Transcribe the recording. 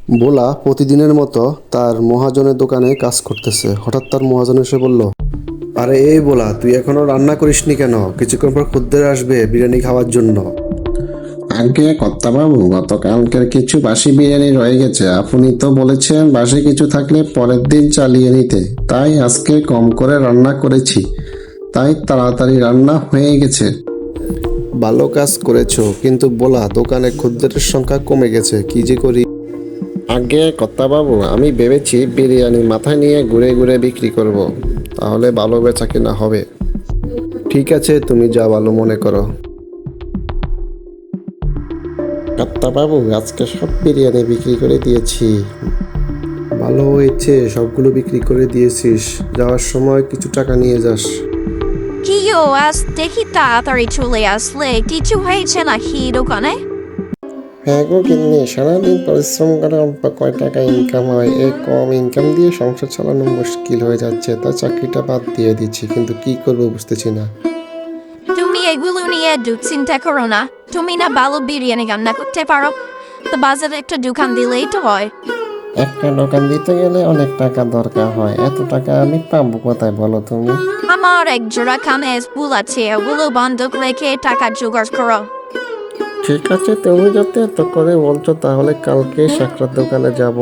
ভোলা প্রতিদিনের মতো তার মহাজনের দোকানে কাজ করতেছে। হঠাৎ তার মহাজন এসে বলল, আরে এই ভোলা, তুই এখনো রান্না করিসনি কেন? কিছুক্ষণ পর খদ্দের আসবে বিরিয়ানি খাওয়ার জন্য। আগে কর্তাবাবু, গতকালকের কিছু বাসি বিরিয়ানি রয়ে গেছে। আপনি তো বলেছেন বাসি কিছু থাকলে পরের দিন চালিয়ে নিতে, তাই আজকে কম করে রান্না করেছি। তাই তাড়াতাড়ি রান্না হয়ে গেছে। ভালো কাজ করেছো, কিন্তু ভোলা, দোকানে খদ্দেরের সংখ্যা কমে গেছে, কি যে করি। আগে কর্তাবাবু, আমি ভেবেছি বিরিয়ানি মাথায় নিয়ে ঘুরে ঘুরে বিক্রি করব। তাহলে ভালো বেচা কিনা হবে। ঠিক আছে, তুমি যা ভালো মনে করো। কর্তাবাবু, আজকে সব বিরিয়ানি বিক্রি করে দিয়েছি। ভালো হয়েছে, সবগুলো বিক্রি করে দিয়েছিস। যাওয়ার সময় কিছু টাকা নিয়ে যাস। কি গো, আজ দেখি তাড়াতাড়ি চলে আসলে। কিছু হয়েছে নাকি দোকানে? হ্যাঁ গো গিন্নি, সারাদিন পরিশ্রম করে অল্প কয় টাকা ইনকাম হয়। এই কম ইনকাম দিয়ে সংসার চালানো মুশকিল হয়ে যাচ্ছে, তাই চাকরিটা বাদ দিয়ে দিচ্ছি। কিন্তু কি করবো বুঝতেছি না। তুমি এগুলো নিয়ে চিন্তা করো না। তুমি না ভালো বিরিয়ানি রান্না করতে পারো, তো বাজারে একটা দোকান দিলেই তো হয়। একটা দোকান দিতে গেলে অনেক টাকা দরকার হয়। এত টাকা আমি পাবো কোথায় বলো তুমি? আমার এক জোড়া কানের ফুল আছে, ওগুলো বন্ধক রেখে টাকা জোগাড় করো। ঠিক আছে, তুমি যাতে এত করে বলছো, তাহলে কালকে সাকরার দোকানে যাব।